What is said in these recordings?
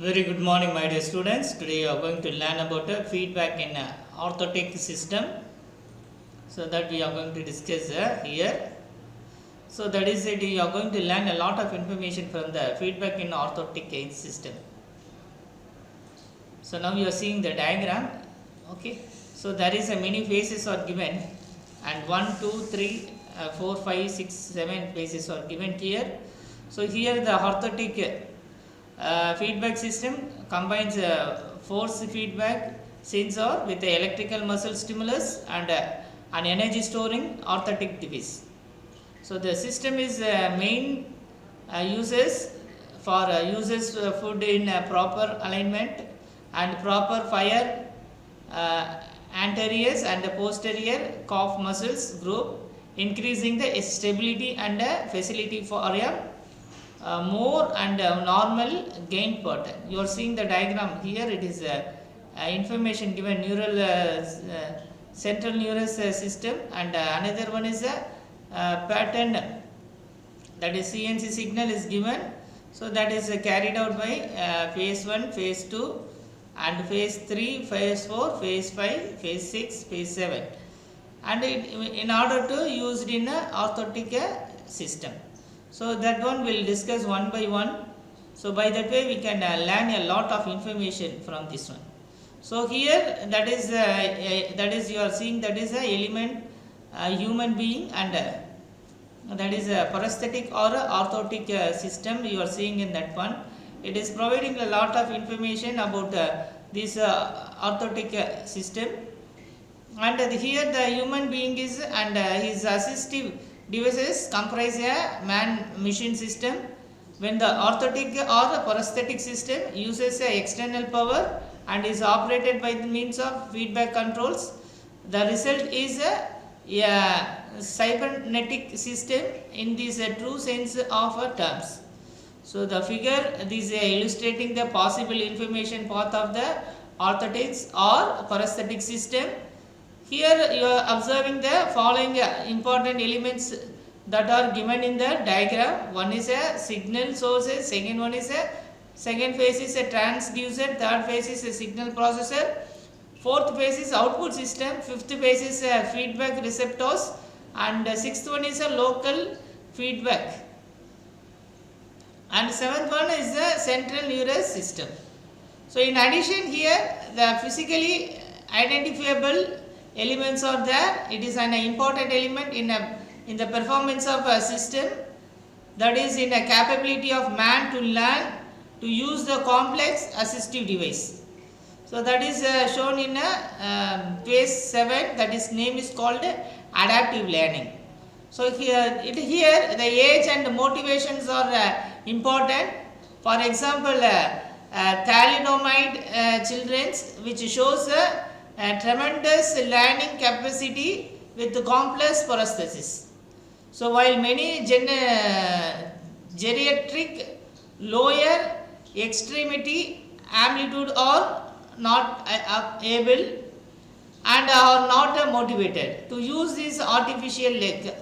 Very good morning, my dear students. Today you are going to learn about feedback in orthotic system. So that we are going to discuss here. So that is it. You are going to learn a lot of information from the feedback in orthotic gauge system. So now you are seeing the diagram. Okay. So there is a many phases are given, and 1, 2, 3, 4, 5, 6, 7 phases are given here. So here the orthotic feedback system combines force feedback sensor with the electrical muscle stimulus and an energy storing orthotic device. So the system is main uses for uses food in proper alignment and proper fire anterior and posterior calf muscles group, increasing the stability and facility for more and normal gain pattern. You are seeing the diagram here. It is information given neural central nervous system, and another one is a pattern, that is CNC signal is given. So that is carried out by phase 1, phase 2 and phase 3, phase 4, phase 5, phase 6, phase 7, and in order to used in a orthotic system. So that one will discuss one by one. So by that way we can learn a lot of information from this one. So here that is you are seeing, that is a element human being, and that is a prosthetic or orthotic system you are seeing in that one. It is providing a lot of information about this orthotic system, and here the human being is, and his assistive devices comprise a man-machine system. When the orthotic or prosthetic system uses a external power and is operated by the means of feedback controls, the result is a cybernetic system in this true sense of terms. So the figure, this is illustrating the possible information path of the orthotics or prosthetic system. Here you are observing the following important elements that are given in the diagram. One is a signal sources, second one is a second phase is a transducer, third phase is a signal processor, fourth phase is output system, fifth phase is a feedback receptors, and sixth one is a local feedback, and seventh one is the central nervous system. So in addition here the physically identifiable elements are there. It is an important element in the performance of a system, that is in a capability of man to learn to use the complex assistive device. So that is shown in phase 7, that is name is called adaptive learning. So here the age and motivations are important. For example, thalidomide children, which shows a tremendous learning capacity with complex prosthesis. So while many geriatric lower extremity amplitude are not able and are not motivated to use this artificial leg,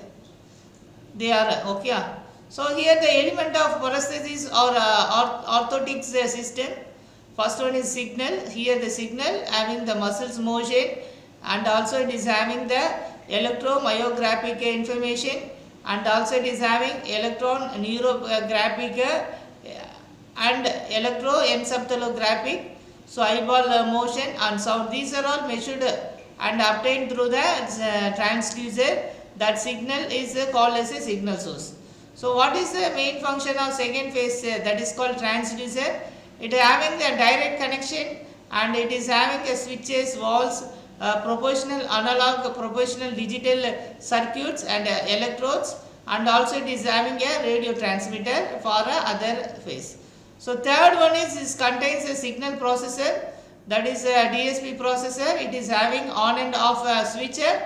they are okay. So here the element of prosthesis or orthotics system. First one is signal. Here the signal having the muscles motion, and also it is having the electromyographic information, and also it is having electron neurographic and electroencephalographic. So eyeball motion and sound, these are all measured and obtained through the transducer. That signal is called as a signal source. So what is the main function of second phase, that is called transducer? It is having the direct connection, and it is having a switches, valves, proportional analog, proportional digital circuits and electrodes, and also it is having a radio transmitter for other phase. So third one is contains a signal processor, that is a DSP processor. It is having on and off switcher,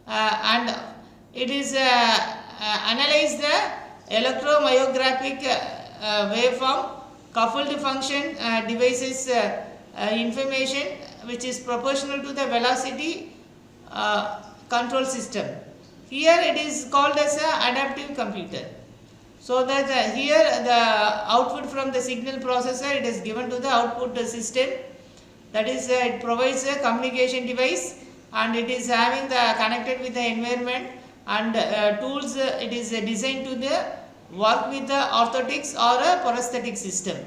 and it is analyze the electromyographic waveform, coupled function devices information, which is proportional to the velocity control system. Here it is called as a adaptive computer. So that here the output from the signal processor, it is given to the output system, that is it provides a communication device, and it is having the connected with the environment, and tools, it is designed to the work with the orthotics or a prosthetic system.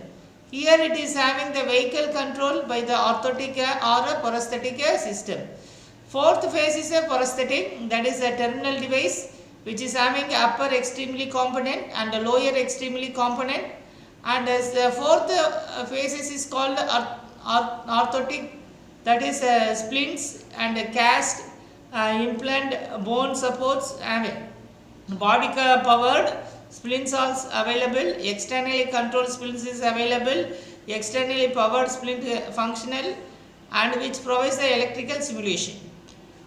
Here it is having the vehicle control by the orthotic or a prosthetic system. Fourth phase is a prosthetic, that is a terminal device which is having upper extremely component and a lower extremely component, and as the fourth phases is called orthotic, that is splints and cast, implant, bone supports, body powered splints are available, externally controlled splints is available, externally powered splint functional, and which provides the electrical simulation.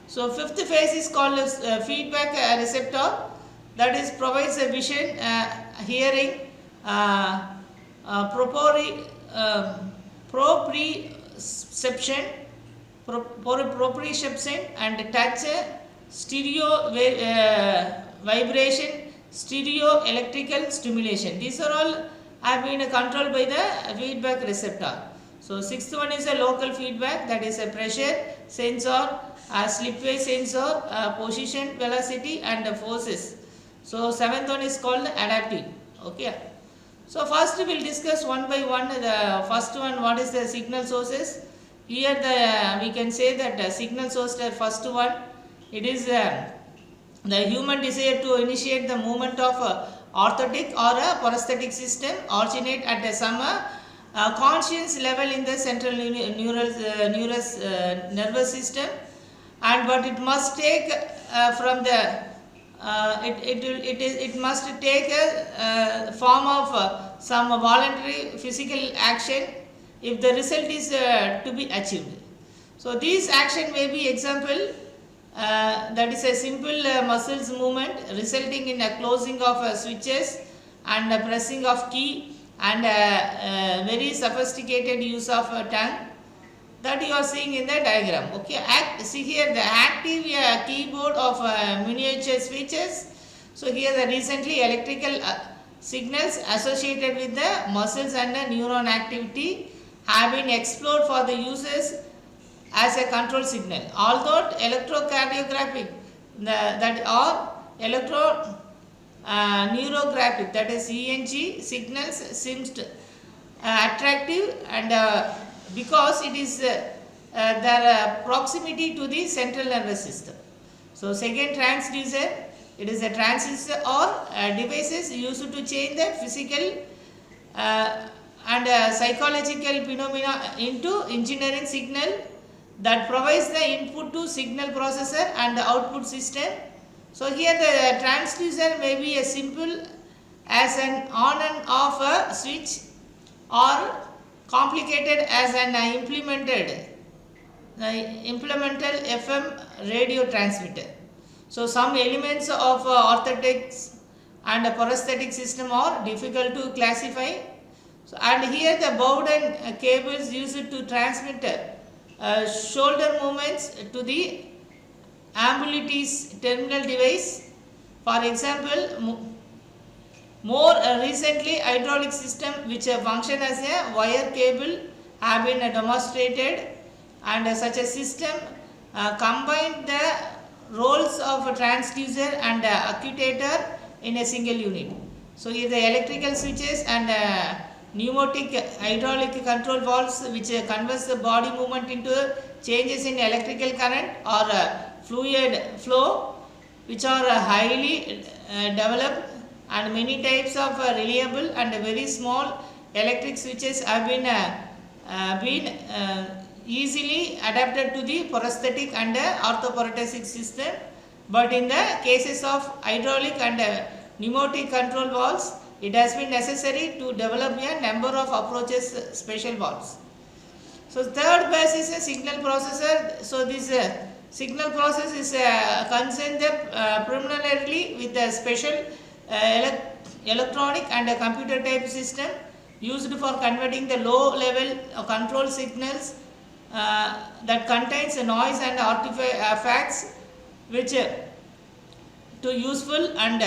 So fifth phase is called feedback receptor, that is provides a vision, hearing, proprioception, and touch, stereo vibration, stereo electrical stimulation. These are all have been controlled by the feedback receptor. So sixth one is a local feedback, that is a pressure sensor, slipway sensor, position, velocity, and forces. So seventh one is called adaptive. Okay. So first we will discuss one by one. The first one, what is the signal sources? Here we can say that the signal source, the first one, it is the human desire to initiate the movement of orthotic or a prosthetic system originate at some conscious level in the central nervous system, and but it must take from the it must take a form of some voluntary physical action if the result is to be achieved. So these action may be example, that is a simple muscles movement resulting in a closing of switches and a pressing of key, and very sophisticated use of tongue, that you are seeing in the diagram. Okay, see here the active keyboard of miniature switches. So here the recently electrical signals associated with the muscles and the neuron activity have been explored for the uses as a control signal. Although electrocardiographic, that or neurographic, that is ENG signals seems attractive, and because it is their proximity to the central nervous system. So second, transducer, it is a transistor or devices used to change the physical and psychological phenomena into engineering signal that provides the input to signal processor and the output system. So here the transducer may be as simple as an on and off a switch, or complicated as an implemental FM radio transmitter. So some elements of orthotics and prosthetic system are difficult to classify. So, and here the Bowden cables used to transmit shoulder movements to the ambulance's terminal device. For example, more recently hydraulic system which function as a wire cable have been demonstrated, and such a system combined the roles of a transducer and actuator in a single unit. So here the electrical switches and pneumatic hydraulic control valves which converts the body movement into changes in electrical current or fluid flow, which are highly developed, and many types of reliable and very small electric switches have been easily adapted to the prosthetic and orthoprothetic system. But in the cases of hydraulic and pneumatic control valves, it has been necessary to develop a number of approaches, special valves. So third base is a signal processor. So this signal process is concerned primarily with a special electronic and a computer type system used for converting the low level control signals that contains noise and artifacts which to useful and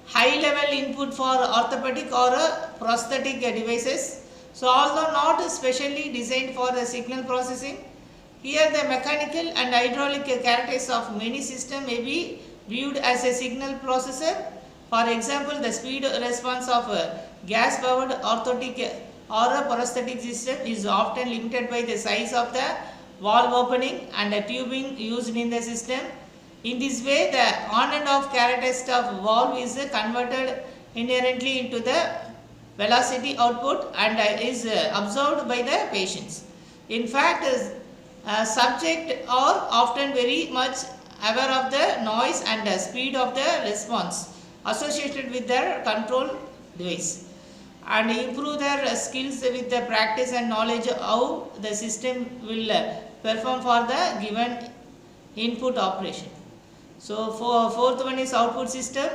high level input for orthopedic or prosthetic devices. So although not specially designed for the signal processing, here the mechanical and hydraulic characteristics of many systems may be viewed as a signal processor. For example, the speed response of a gas powered orthotic or a prosthetic system is often limited by the size of the valve opening and the tubing used in the system. In this way, the on and off characteristic of valve is converted inherently into the velocity output and is observed by the patients. In fact, subjects are often very much aware of the noise and the speed of the response associated with their control device, and improve their skills with the practice and knowledge how the system will perform for the given input operation. So for fourth one is output system.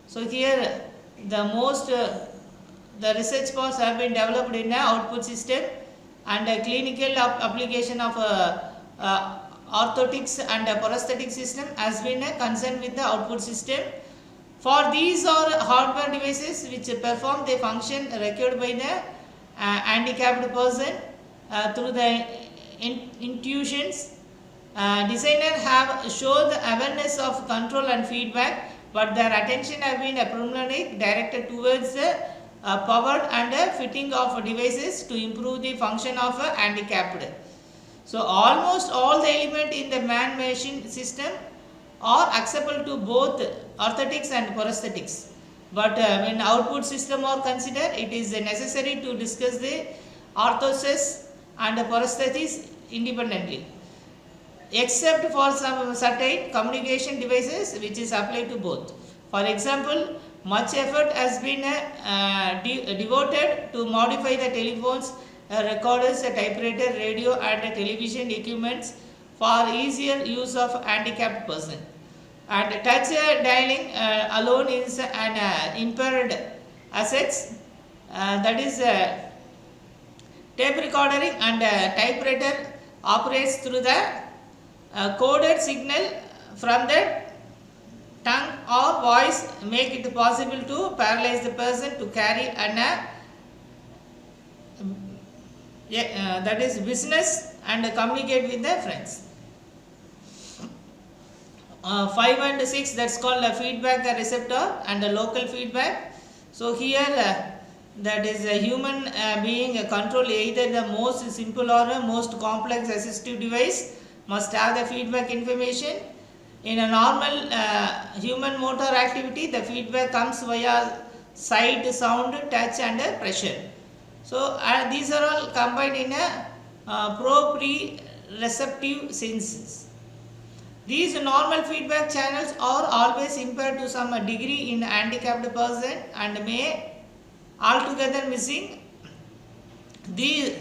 So here the research parts have been developed in an output system, and a clinical application of orthotics and prosthetic system has been concerned with the output system. For these are hardware devices which perform the function required by the handicapped person through the intuitions. Designers have shown the awareness of control and feedback, but their attention have been primarily directed towards the powered and fitting of devices to improve the function of a handicapped. So almost all the elements in the man-machine system are acceptable to both orthotics and prosthetics. But when output system are considered, it is necessary to discuss the orthosis and prosthetics independently, except for some certain communication devices which is applied to both. For example, much effort has been devoted to modify the telephones, recorders, typewriter, radio and television equipments for easier use of handicapped person. And touch dialing alone is an impaired assets, that is tape recording and typewriter operates through the coded signal from the tongue or voice, make it possible to paralyze the person to carry an that is business and communicate with their friends. 5 and 6, that's called a feedback receptor and a local feedback. So here that is a human being control either the most simple or most complex assistive device must have the feedback information. In a normal human motor activity, the feedback comes via sight, sound, touch and pressure. So these are all combined in a proprioceptive senses. These normal feedback channels are always impaired to some degree in handicapped person and may altogether missing. The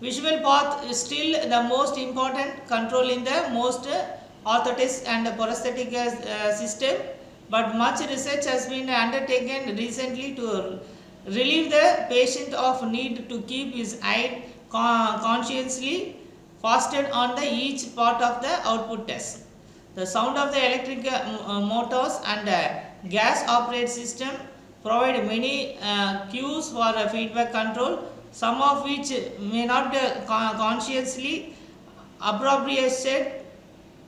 visual path is still the most important control in the most orthotics and prosthetic system, but much research has been undertaken recently to relieve the patient of need to keep his eye consciously fastened on the each part of the output test. The sound of the electric motors and gas operated system provide many cues for feedback control, some of which may not consciously appropriated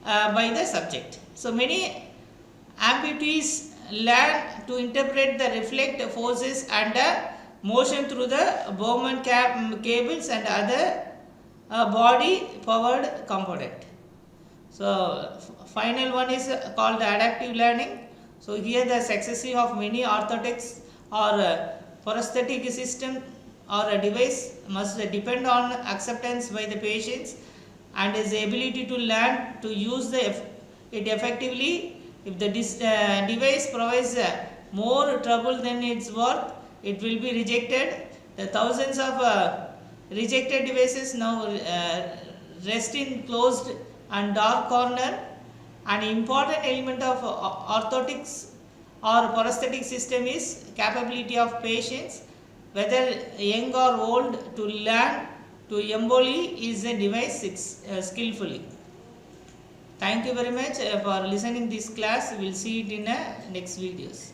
by the subject. So many amputees learn to interpret the reflect forces and motion through the Bowman cables and other body powered component. So final one is called the adaptive learning. So here the success of many orthotics or prosthetic system or a device must depend on acceptance by the patients and his ability to learn to use it effectively. If the device provides more trouble than its worth, it will be rejected. The thousands of rejected devices now rest in closed and dark corner. An important element of orthotics or prosthetic system is capability of patients, whether young or old, to learn to embody is a device skillfully. Thank you very much for listening this class. We will see it in next videos.